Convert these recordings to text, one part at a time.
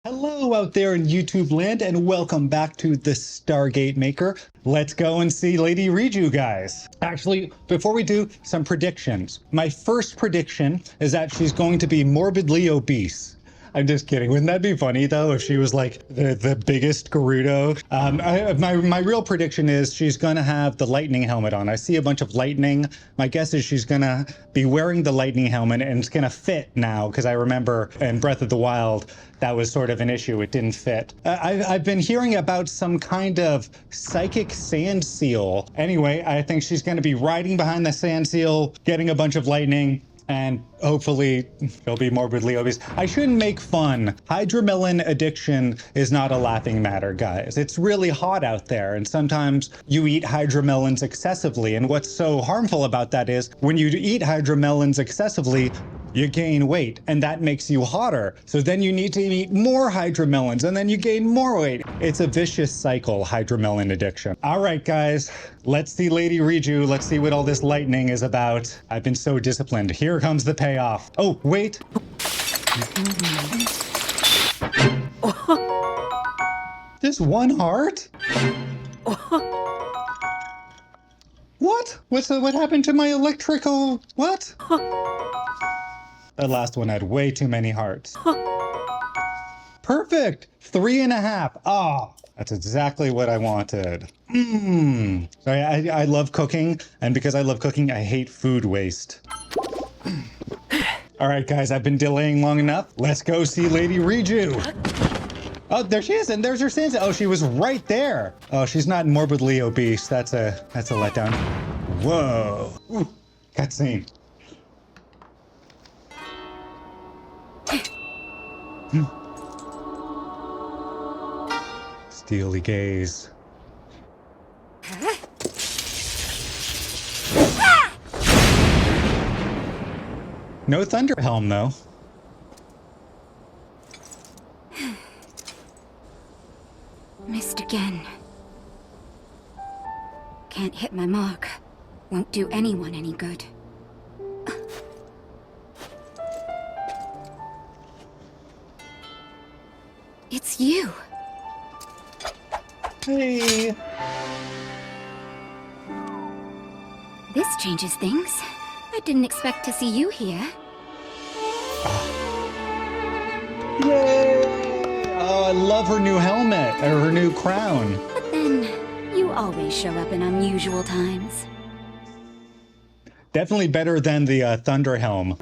Hello out there in YouTube land and welcome back to the Stargate Maker. Let's go and see Lady Riju, guys. Actually, before we do, some predictions. My first prediction is that she's going to be morbidly obese. I'm just kidding. Wouldn't that be funny though if she was like the biggest Gerudo? My real prediction is she's gonna have the lightning helmet on. I see a bunch of lightning. My guess is she's gonna be wearing the lightning helmet and it's gonna fit now because I remember in Breath of the Wild that was sort of an issue. It didn't fit. I've been hearing about some kind of psychic sand seal. Anyway, I think she's gonna be riding behind the sand seal, getting a bunch of lightning, and hopefully she'll be morbidly obese. I shouldn't make fun. Hydromelon addiction is not a laughing matter, guys. It's really hot out there, and sometimes you eat hydromelons excessively, and what's so harmful about that is when you eat hydromelons excessively, you gain weight, and that makes you hotter. So then you need to eat more hydromelons, and then you gain more weight. It's a vicious cycle, hydromelon addiction. All right, guys, let's see Lady Riju. Let's see what all this lightning is about. I've been so disciplined. Here comes the payoff. Oh, wait. Just one heart? What? What happened to my electrical? What? That last one had way too many hearts. Perfect! 3.5. Ah, that's exactly what I wanted. Sorry, I love cooking, and because I love cooking, I hate food waste. All right, guys, I've been delaying long enough. Let's go see Lady Riju. Oh, there she is, and there's her sensei. Oh, she was right there. Oh, she's not morbidly obese. That's a letdown. Whoa. Ooh, cutscene. Steely gaze. No thunder helm, though. Missed again. Can't hit my mark. Won't do anyone any good. It's you. Hey. This changes things. I didn't expect to see you here. Yay! Oh, I love her new helmet, or her new crown. But then, you always show up in unusual times. Definitely better than the thunder helm.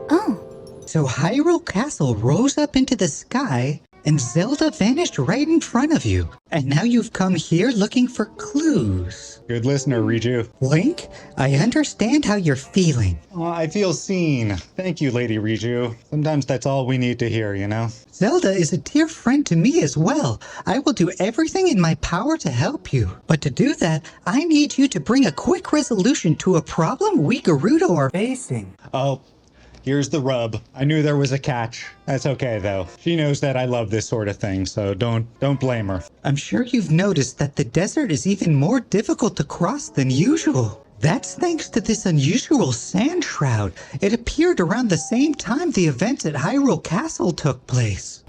Oh. So Hyrule Castle rose up into the sky, and Zelda vanished right in front of you. And now you've come here looking for clues. Good listener, Riju. Link, I understand how you're feeling. Oh, I feel seen. Thank you, Lady Riju. Sometimes that's all we need to hear, you know? Zelda is a dear friend to me as well. I will do everything in my power to help you. But to do that, I need you to bring a quick resolution to a problem we Gerudo are facing. Oh. Here's the rub. I knew there was a catch. That's okay, though. She knows that I love this sort of thing, so don't blame her. I'm sure you've noticed that the desert is even more difficult to cross than usual. That's thanks to this unusual sand shroud. It appeared around the same time the events at Hyrule Castle took place.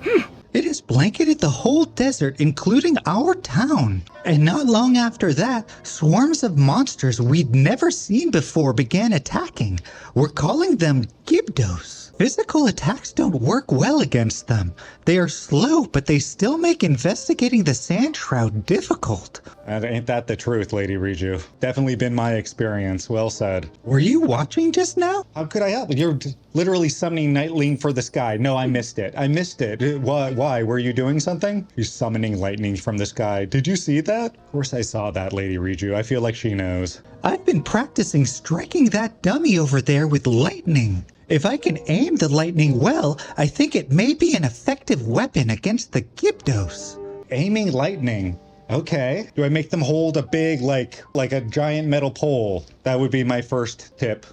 It has blanketed the whole desert, including our town. And not long after that, swarms of monsters we'd never seen before began attacking. We're calling them Gibdos. Physical attacks don't work well against them. They are slow, but they still make investigating the sand shroud difficult. Ain't that the truth, Lady Riju? Definitely been my experience. Well said. Were you watching just now? How could I help? You're literally summoning Nightling for the sky. No, I missed it. I missed it. Why? Were you doing something? You're summoning lightning from the sky. Did you see that? Of course I saw that, Lady Riju. I feel like she knows. I've been practicing striking that dummy over there with lightning. If I can aim the lightning well, I think it may be an effective weapon against the Gibdos. Aiming lightning. Okay. Do I make them hold a big, like a giant metal pole? That would be my first tip.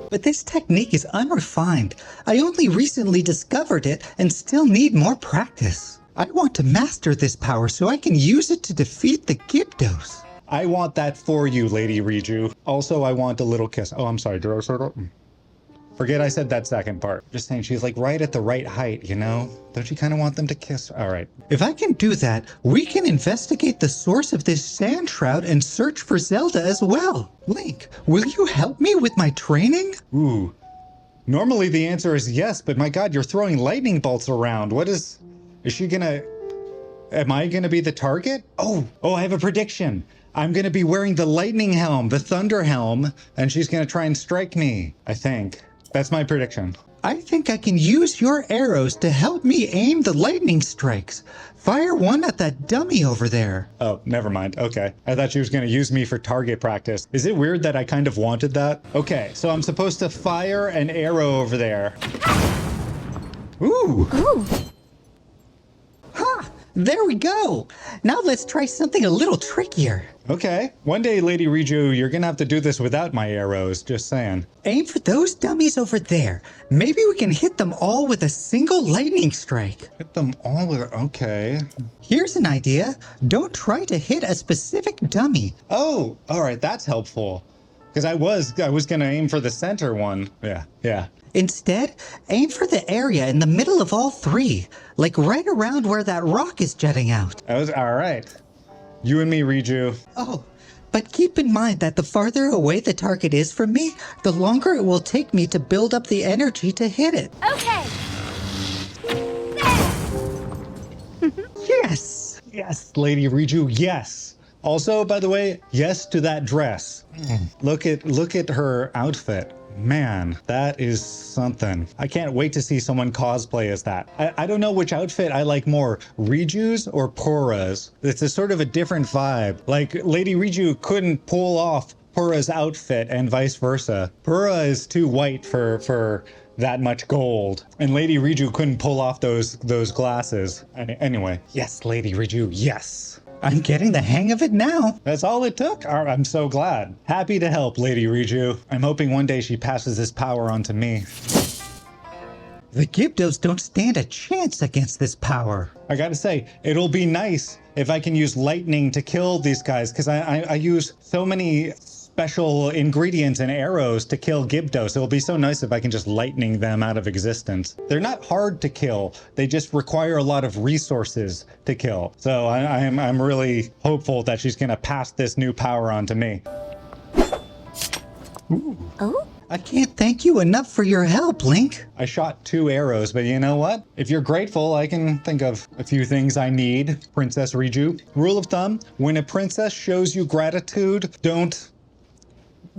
But this technique is unrefined. I only recently discovered it and still need more practice. I want to master this power so I can use it to defeat the Gibdos. I want that for you, Lady Riju. Also, I want a little kiss. Oh, I'm sorry. Did I say that? Forget I said that second part. Just saying she's like right at the right height, you know? Don't you kind of want them to kiss? All right. If I can do that, we can investigate the source of this sand shroud and search for Zelda as well. Link, will you help me with my training? Ooh. Normally the answer is yes, but my God, you're throwing lightning bolts around. Is she gonna... Am I gonna be the target? Oh, I have a prediction. I'm gonna be wearing the lightning helm, the thunder helm, and she's gonna try and strike me, I think. That's my prediction. I think I can use your arrows to help me aim the lightning strikes. Fire one at that dummy over there. Oh, never mind. Okay. I thought she was going to use me for target practice. Is it weird that I kind of wanted that? Okay, so I'm supposed to fire an arrow over there. Ooh. Ooh. Ha! There we go. Now let's try something a little trickier. Okay. One day, Lady Riju, you're going to have to do this without my arrows. Just saying. Aim for those dummies over there. Maybe we can hit them all with a single lightning strike. Hit them all with... Okay. Here's an idea. Don't try to hit a specific dummy. Oh, all right. That's helpful. Because I was going to aim for the center one. Yeah. Instead, aim for the area in the middle of all three, like right around where that rock is jutting out. That was all right. You and me, Riju. Oh, but keep in mind that the farther away the target is from me, the longer it will take me to build up the energy to hit it. Okay. Yes! Yes, Lady Riju, yes. Also, by the way, yes to that dress. Look at her outfit. Man, that is something. I can't wait to see someone cosplay as that. I don't know which outfit I like more, Riju's or Pora's. It's a sort of a different vibe. Like, Lady Riju couldn't pull off Pora's outfit and vice versa. Pora is too white for that much gold. And Lady Riju couldn't pull off those glasses. Anyway, yes, Lady Riju, yes. I'm getting the hang of it now. That's all it took. I'm so glad. Happy to help, Lady Riju. I'm hoping one day she passes this power on to me. The Gibdos don't stand a chance against this power. I gotta say, it'll be nice if I can use lightning to kill these guys, because I use so many special ingredients and arrows to kill Gibdos. It'll be so nice if I can just lightning them out of existence. They're not hard to kill. They just require a lot of resources to kill. So I'm really hopeful that she's gonna pass this new power on to me. Ooh. Oh? I can't thank you enough for your help, Link. I shot 2 arrows, but you know what? If you're grateful, I can think of a few things I need, Princess Riju. Rule of thumb, when a princess shows you gratitude, don't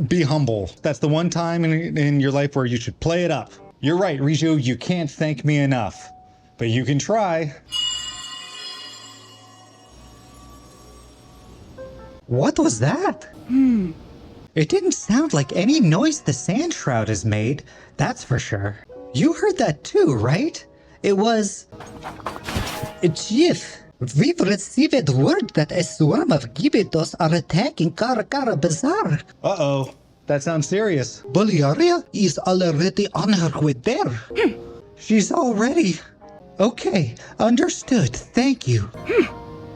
be humble. That's the one time in your life where you should play it up. You're right, Riju, you can't thank me enough, but you can try. What was that? It didn't sound like any noise the sand shroud has made, that's for sure. You heard that too, right? It was... Chief, we've received word that a swarm of Gibdos are attacking Karakara Bazaar. Uh-oh, that sounds serious. Boliaria is already on her way there. She's already... Okay, understood, thank you.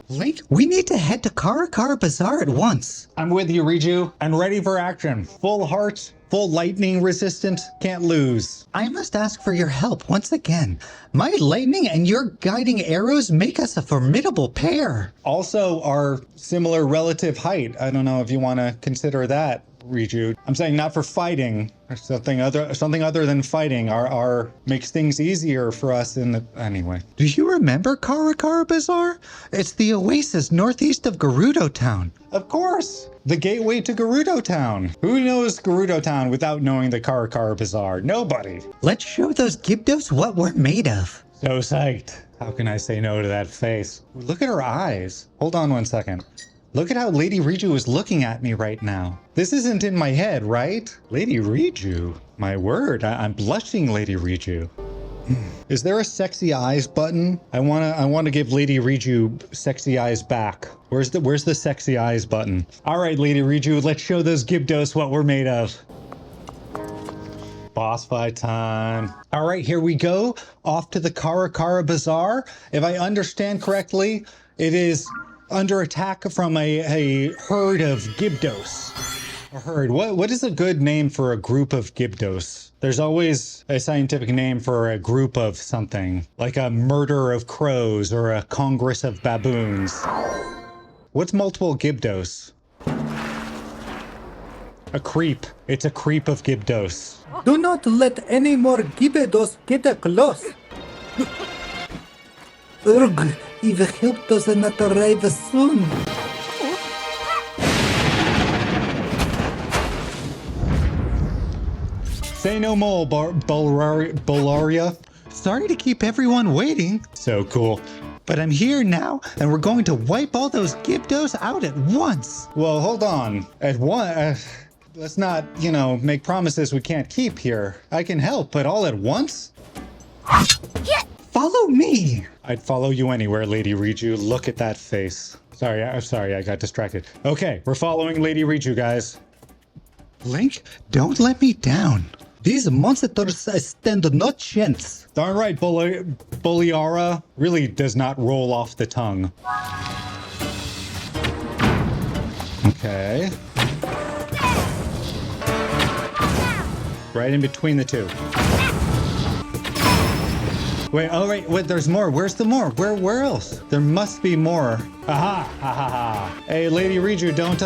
Link, we need to head to Karakara Bazaar at once. I'm with you, Riju, and ready for action. Full heart, full lightning resistant, can't lose. I must ask for your help once again. My lightning and your guiding arrows make us a formidable pair. Also, our similar relative height. I don't know if you want to consider that, Riju. I'm saying not for fighting, or something other than fighting. Our makes things easier for us in the... Anyway. Do you remember Karakara Bazaar? It's the oasis northeast of Gerudo Town. Of course! The gateway to Gerudo Town. Who knows Gerudo Town without knowing the Karakara Bazaar? Nobody. Let's show those Gibdos what we're made of. So psyched. How can I say no to that face? Look at her eyes. Hold on one second. Look at how Lady Riju is looking at me right now. This isn't in my head, right? Lady Riju. My word, I'm blushing, Lady Riju. Is there a sexy eyes button? I wanna give Lady Riju sexy eyes back. Where's the sexy eyes button? All right, Lady Riju, let's show those Gibdos what we're made of. Boss fight time. All right, here we go. Off to the Karakara Bazaar. If I understand correctly, it is under attack from a herd of Gibdos. Heard. What is a good name for a group of Gibdos? There's always a scientific name for a group of something, like a murder of crows or a congress of baboons. What's multiple Gibdos? A creep. It's a creep of Gibdos. Do not let any more Gibdos get close. Urgh, if help does not arrive soon. Say no more, Bolaria. Sorry to keep everyone waiting, So cool. but I'm here now, and we're going to wipe all those Gibdos out at once. Well, hold on. Let's not, make promises we can't keep here. I can help, but all at once? Follow me. I'd follow you anywhere, Lady Riju. Look at that face. I'm sorry, I got distracted. Okay, we're following Lady Riju, guys. Link, don't let me down. These monsters stand no chance. Darn right, Boliara really does not roll off the tongue. Okay. Right in between the two. Wait, oh wait, there's more. Where's the more? Where else? There must be more. Aha, ha ha ha. Hey, Lady Riju, don't,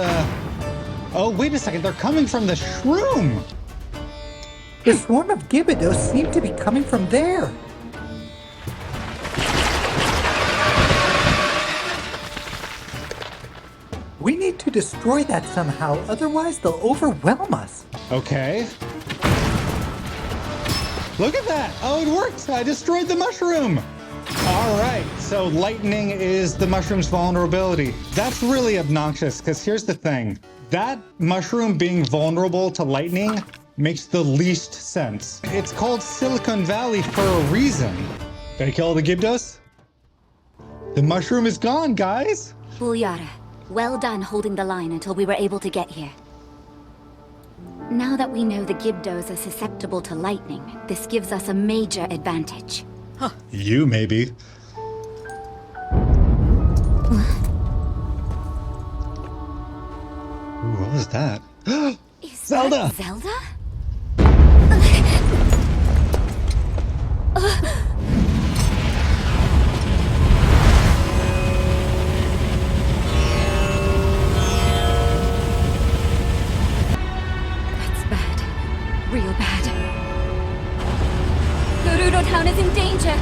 Oh, wait a second, they're coming from the shroom! The swarm of Gibdos seem to be coming from there. We need to destroy that somehow, otherwise they'll overwhelm us. Okay. Look at that! Oh, it worked! I destroyed the mushroom! Alright, so lightning is the mushroom's vulnerability. That's really obnoxious, because here's the thing. That mushroom being vulnerable to lightning makes the least sense. It's called Silicon Valley for a reason. Did I kill the Gibdos? The mushroom is gone, guys! Bulyara, well done holding the line until we were able to get here. Now that we know the Gibdos are susceptible to lightning, this gives us a major advantage. You, maybe. Ooh, what was that? Is Zelda! that Zelda? That's bad. Real bad. Gerudo town is in danger!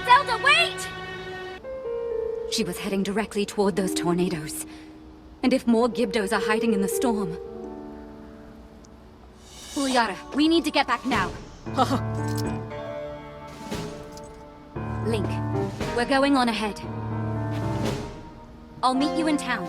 Zelda, wait! She was heading directly toward those tornadoes. And if more Gibdos are hiding in the storm... Bulyara, we need to get back now. Link, we're going on ahead. I'll meet you in town.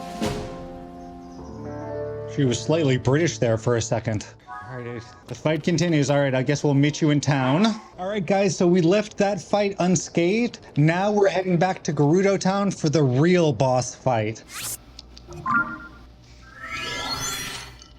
She was slightly British there for a second. Alright, the fight continues. Alright, I guess we'll meet you in town. Alright guys, so we left that fight unscathed. Now we're heading back to Gerudo town for the real boss fight.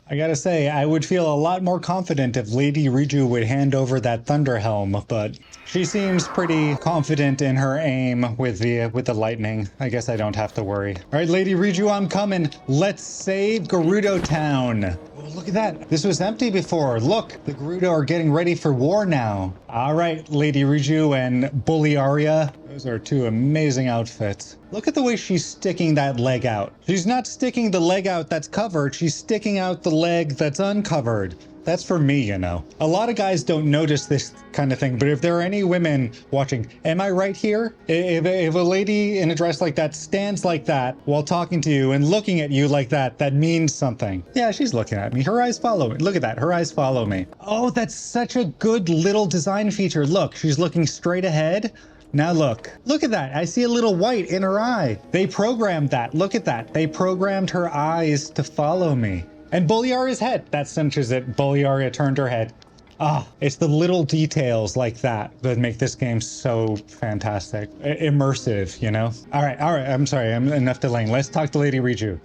I gotta say, I would feel a lot more confident if Lady Riju would hand over that Thunder Helm, but she seems pretty confident in her aim with the lightning. I guess I don't have to worry. All right, Lady Riju, I'm coming. Let's save Gerudo town. Oh, look at that. This was empty before. Look, the Gerudo are getting ready for war now. All right, Lady Riju and Buliaria. Those are two amazing outfits. Look at the way she's sticking that leg out. She's not sticking the leg out that's covered. She's sticking out the leg that's uncovered. That's for me, you know. A lot of guys don't notice this kind of thing, but if there are any women watching, am I right here? If a lady in a dress like that stands like that while talking to you and looking at you like that, that means something. Yeah, she's looking at me. Her eyes follow me. Look at that. Her eyes follow me. Oh, that's such a good little design feature. Look, she's looking straight ahead. Now look at that. I see a little white in her eye. They programmed that. Look at that. They programmed her eyes to follow me. And Buliaria's head. That cinches it. Buliaria turned her head. Ah, it's the little details like that that make this game so fantastic. Immersive, you know? All right. I'm sorry. I'm enough delaying. Let's talk to Lady Riju.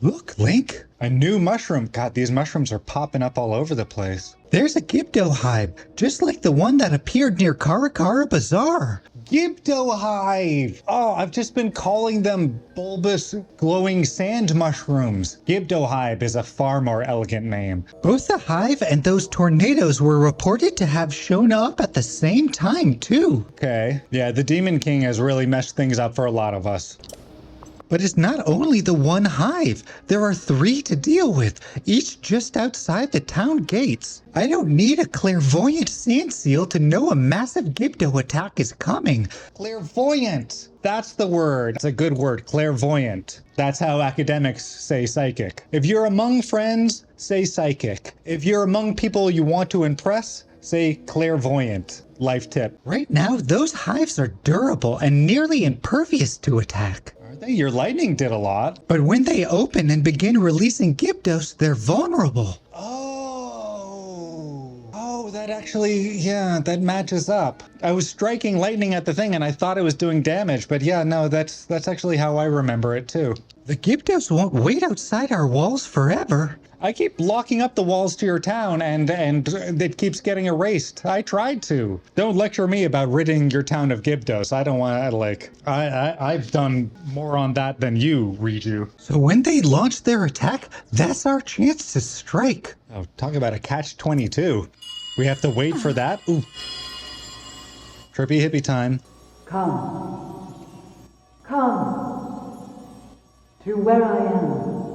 Look, Link. A new mushroom. God, these mushrooms are popping up all over the place. There's a Gibdo hive, just like the one that appeared near Karakara Bazaar. Gibdo hive! Oh, I've just been calling them bulbous, glowing sand mushrooms. Gibdo hive is a far more elegant name. Both the hive and those tornadoes were reported to have shown up at the same time, too. Okay. Yeah, the Demon King has really messed things up for a lot of us. But it's not only the one hive. There are 3 to deal with, each just outside the town gates. I don't need a clairvoyant sand seal to know a massive Gibdo attack is coming. Clairvoyant! That's the word. It's a good word, clairvoyant. That's how academics say psychic. If you're among friends, say psychic. If you're among people you want to impress, say clairvoyant. Life tip. Right now, those hives are durable and nearly impervious to attack. Your lightning did a lot. But when they open and begin releasing Gibdos, they're vulnerable. Oh, that actually, yeah, that matches up. I was striking lightning at the thing and I thought it was doing damage, but yeah, no, that's actually how I remember it too. The Gibdos won't wait outside our walls forever. I keep locking up the walls to your town and it keeps getting erased. I tried to. Don't lecture me about ridding your town of Gibdos. I don't want to, like, I've done more on that than you, Riju. So when they launch their attack, that's our chance to strike. Oh, talk about a catch-22. We have to wait for that? Ooh. Trippy hippie time. Come to where I am.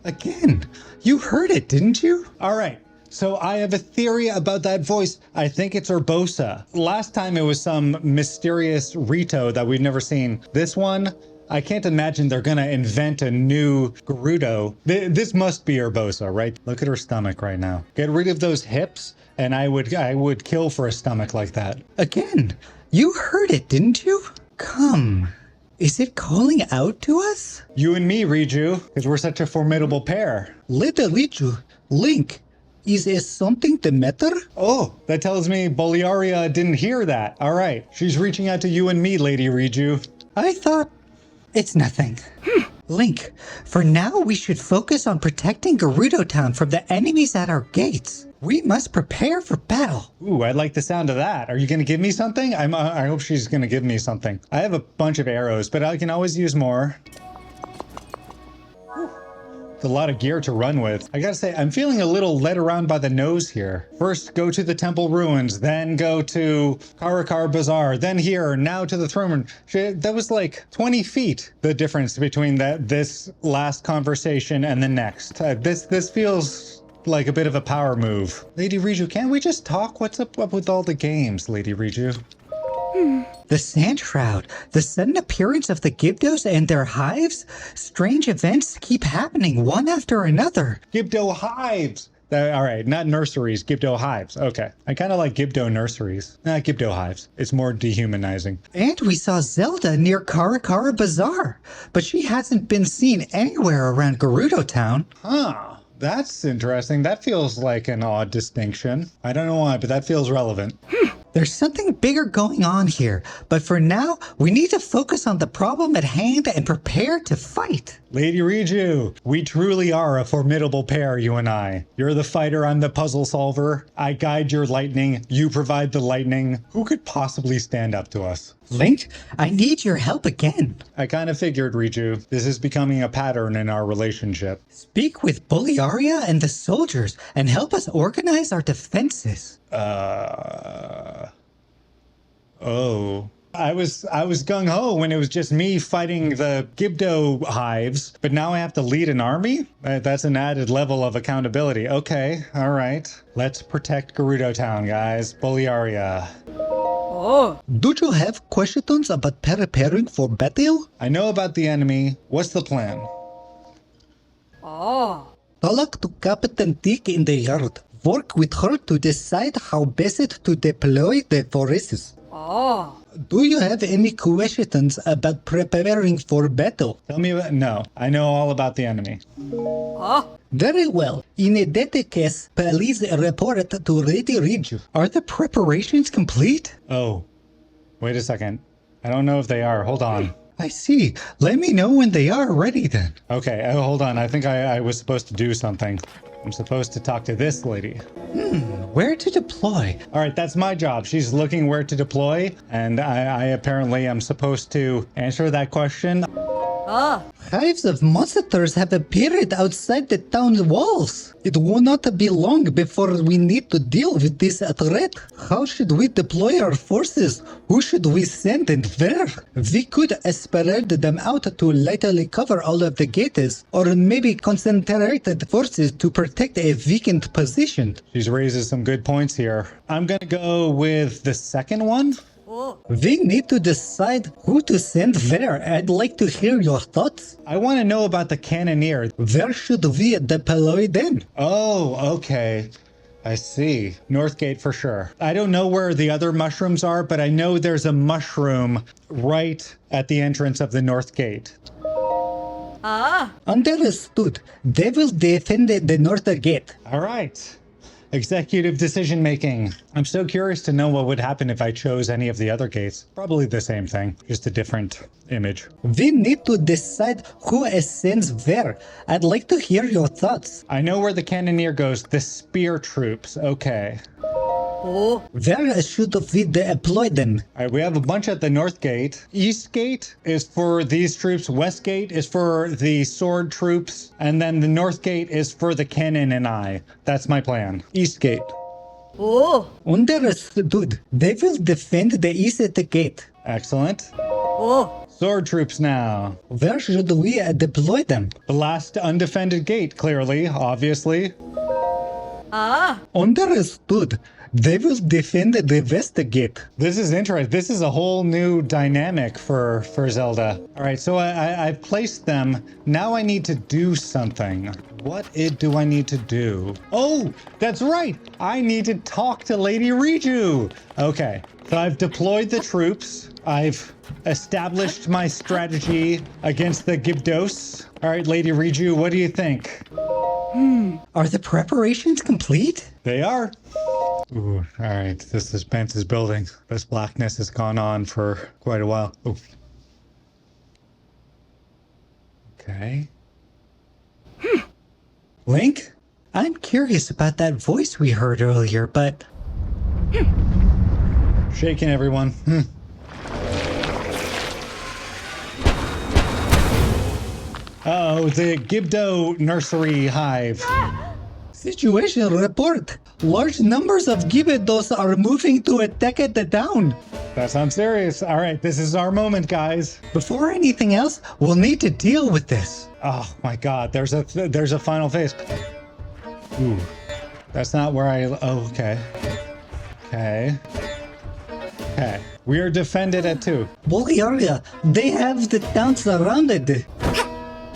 Again, you heard it, didn't you? All right. So I have a theory about that voice. I think it's Urbosa. Last time it was some mysterious Rito that we've never seen. This one, I can't imagine they're gonna invent a new Gerudo. This must be Urbosa, right? Look at her stomach right now. Get rid of those hips, and I would kill for a stomach like that. Again, you heard it, didn't you? Come. Is it calling out to us? You and me, Riju, because we're such a formidable pair. Lady Riju, Link, is there something the matter? Oh, that tells me Boliaria didn't hear that. All right, she's reaching out to you and me, Lady Riju. I thought it's nothing. Link, for now we should focus on protecting Gerudo Town from the enemies at our gates. We must prepare for battle. Ooh, I like the sound of that. Are you going to give me something? I hope she's going to give me something. I have a bunch of arrows, but I can always use more. It's a lot of gear to run with. I gotta say, I'm feeling a little led around by the nose here. First, go to the temple ruins, then go to Karakar Bazaar, then here, now to the throne room. That was like 20 feet, the difference between this last conversation and the next. This feels like a bit of a power move. Lady Riju, can't we just talk? What's up with all the games, Lady Riju? The Sand Shroud, the sudden appearance of the Gibdos and their hives, strange events keep happening one after another. Gibdo hives! All right, not nurseries, Gibdo hives. Okay. I kind of like Gibdo nurseries. Gibdo hives. It's more dehumanizing. And we saw Zelda near Karakara Bazaar, but she hasn't been seen anywhere around Gerudo Town. Huh. That's interesting. That feels like an odd distinction. I don't know why, but that feels relevant. There's something bigger going on here, but for now, we need to focus on the problem at hand and prepare to fight. Lady Riju, we truly are a formidable pair, you and I. You're the fighter, I'm the puzzle solver. I guide your lightning, you provide the lightning. Who could possibly stand up to us? Link, I need your help again. I kind of figured, Riju. This is becoming a pattern in our relationship. Speak with Boliaria and the soldiers and help us organize our defenses. Oh. I was gung-ho when it was just me fighting the Gibdo hives, but now I have to lead an army? That's an added level of accountability. Okay, all right. Let's protect Gerudo Town, guys. Boliaria. Oh. Do you have questions about preparing for battle? I know about the enemy. What's the plan? Oh. Talk to Captain Dick in the yard. Work with her to decide how best to deploy the forces. Oh. Do you have any questions about preparing for battle? Tell me about... No, I know all about the enemy. Oh. Very well. In that case, please report to Lady Riju. Are the preparations complete? Oh, wait a second. I don't know if they are. Hold on. I see. Let me know when they are ready then. Okay, hold on. I think I was supposed to do something. I'm supposed to talk to this lady. Where to deploy? All right, that's my job. She's looking where to deploy, and I apparently am supposed to answer that question. Ah. Hives of monsters have appeared outside the town's walls. It will not be long before we need to deal with this threat. How should we deploy our forces? Who should we send and where? We could spread them out to lightly cover all of the gates, or maybe concentrate the forces to protect a weakened position. She's raises some good points here. I'm gonna go with the second one. Oh. We need to decide who to send where. I'd like to hear your thoughts. I want to know about the cannoneer. Where should we deploy them? Oh, okay. I see. Northgate for sure. I don't know where the other mushrooms are, but I know there's a mushroom right at the entrance of the North Gate. Ah. Understood. They will defend the north gate. All right. Executive decision making. I'm so curious to know what would happen if I chose any of the other gates. Probably the same thing, just a different image. We need to decide who ascends where. I'd like to hear your thoughts. I know where the cannoneer goes. The spear troops. Okay. Oh. Where should we deploy them? All right, we have a bunch at the North Gate. East Gate is for these troops. West Gate is for the sword troops. And then the North Gate is for the cannon and I. That's my plan. East Gate. Oh. Understood. They will defend the east gate. Excellent. Oh. Sword troops now. Where should we deploy them? The last undefended gate, clearly, obviously. Ah. Understood. They will defend the west gate. This is interesting. This is a whole new dynamic for Zelda. All right, so I've placed them. Now I need to do something. What do I need to do? Oh, that's right. I need to talk to Lady Riju. Okay, so I've deployed the troops. I've established my strategy against the Gibdos. All right, Lady Riju, what do you think? Are the preparations complete? They are. Ooh, all right. The suspense is building. This blackness has gone on for quite a while. Ooh. Okay. Link? I'm curious about that voice we heard earlier, but... Shaking everyone. Uh-oh, the Gibdo nursery hive. Situation report. Large numbers of Gibdos are moving to attack at the town. That sounds serious. All right, this is our moment, guys. Before anything else, we'll need to deal with this. Oh my God, there's a final phase. Ooh, that's not where oh, okay. Okay, we are defended at 2. Bulgaria, they have the town surrounded.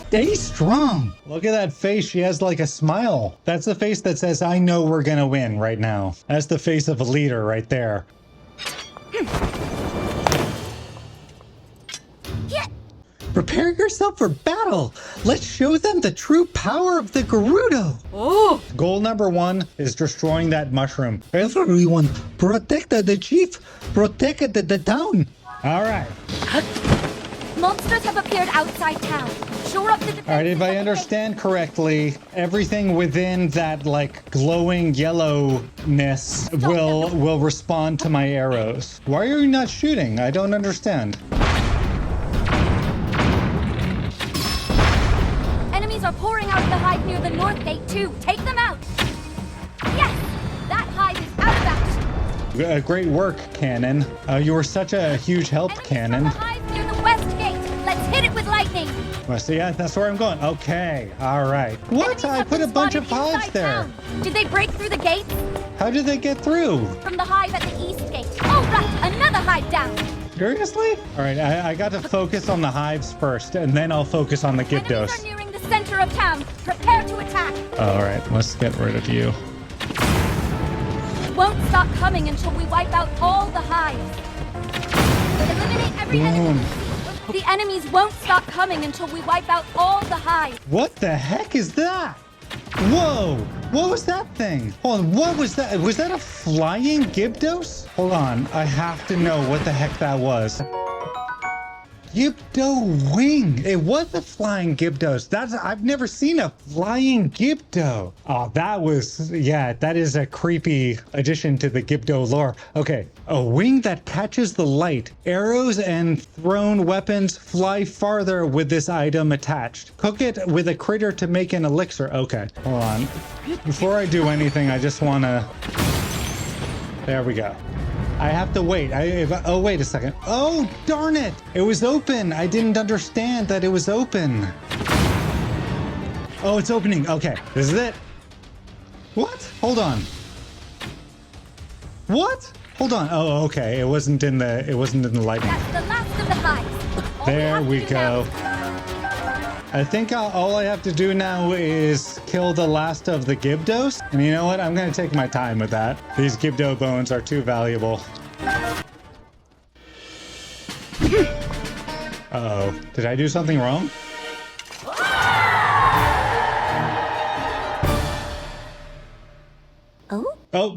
Stay strong. Look at that face. She has like a smile. That's the face that says, I know we're gonna win right now. That's the face of a leader right there. Prepare yourself for battle. Let's show them the true power of the Gerudo. Oh. Goal number 1 is destroying that mushroom. Everyone, protect the chief. Protect the town. All right. Monsters have appeared outside town. Shore up the defenses. All right, if I understand correctly, everything within that like glowing yellowness will respond to my arrows. Why are you not shooting? I don't understand. Enemies are pouring out of the hive near the north gate too. Take them out. Yes, that hive is out of action. Great work, Cannon. You were such a huge help, Enemies Cannon. from the hive near the west gate. Let's hit it with lightning. Well, see, yeah, that's where I'm going. Okay, all right. What? Enemies I have put a been bunch of spotted hives inside there. town. Did they break through the gate? How did they get through? From the hive at the east gate. Oh, right, another hive down. Seriously? All right, I got to focus on the hives first, and then I'll focus on the Enemies Gibdos. are nearing the center of town. Prepare to attack. All right, let's get rid of you. Won't stop coming until we wipe out all the hives. Eliminate every enemy. The enemies won't stop coming until we wipe out all the hives. What the heck is that? Whoa! What was that thing? Hold on, what was that? Was that a flying Gibdos? Hold on, I have to know what the heck that was. Gibdo wing. It was a flying Gibdos. I've never seen a flying Gibdo. Oh, that is a creepy addition to the Gibdo lore. Okay, a wing that catches the light. Arrows and thrown weapons fly farther with this item attached. Cook it with a critter to make an elixir. Okay, hold on. Before I do anything, I just want to... There we go. I have to wait. Oh, wait a second. Oh, darn it. It was open. I didn't understand that it was open. Oh, it's opening. Okay, this is it. What? Hold on. What? Hold on. Oh, okay. It wasn't in the lighting. That's the last of the hives. There we go. I think all I have to do now is kill the last of the Gibdos. And you know what? I'm going to take my time with that. These Gibdo bones are too valuable. Uh-oh. Did I do something wrong? Oh? Oh,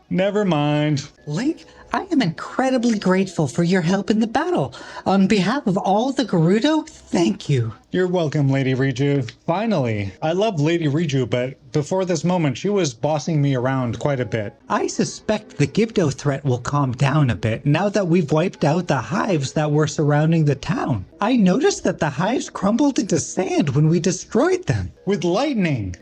never mind. Link, I am incredibly grateful for your help in the battle. On behalf of all the Gerudo, thank you. You're welcome, Lady Riju. Finally. I love Lady Riju, but before this moment, she was bossing me around quite a bit. I suspect the Gibdo threat will calm down a bit now that we've wiped out the hives that were surrounding the town. I noticed that the hives crumbled into sand when we destroyed them. With lightning,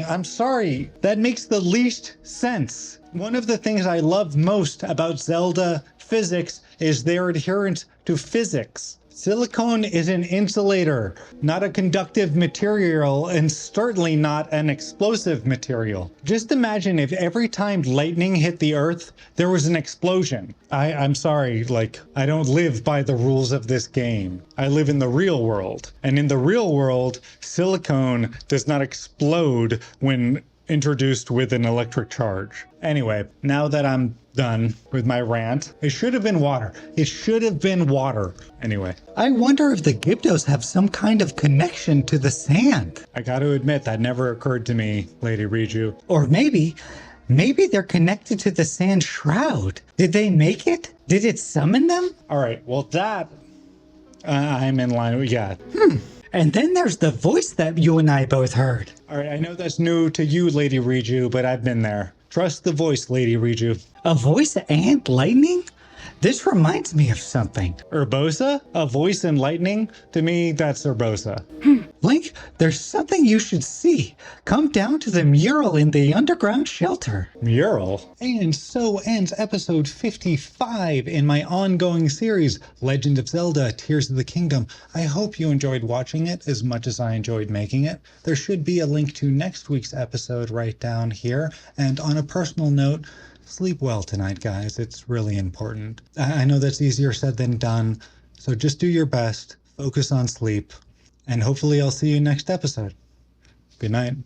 I'm sorry. That makes the least sense. One of the things I love most about Zelda physics is their adherence to physics. Silicone is an insulator, not a conductive material, and certainly not an explosive material. Just imagine if every time lightning hit the earth, there was an explosion. I'm sorry, I don't live by the rules of this game. I live in the real world. And in the real world, silicone does not explode when introduced with an electric charge. Anyway, now that I'm done with my rant, it should have been water. It should have been water. Anyway. I wonder if the Gibdos have some kind of connection to the sand. I got to admit, that never occurred to me, Lady Riju. Or maybe they're connected to the sand shroud. Did they make it? Did it summon them? All right, well that, I'm in line with, yeah. And then there's the voice that you and I both heard. All right, I know that's new to you, Lady Riju, but I've been there. Trust the voice, Lady Riju. A voice and lightning? This reminds me of something. Urbosa? A voice and lightning? To me, that's Urbosa. Link, there's something you should see. Come down to the mural in the underground shelter. Mural? And so ends episode 55 in my ongoing series, Legend of Zelda: Tears of the Kingdom. I hope you enjoyed watching it as much as I enjoyed making it. There should be a link to next week's episode right down here. And on a personal note, sleep well tonight, guys. It's really important. I know that's easier said than done, so just do your best, focus on sleep, and hopefully I'll see you next episode. Good night.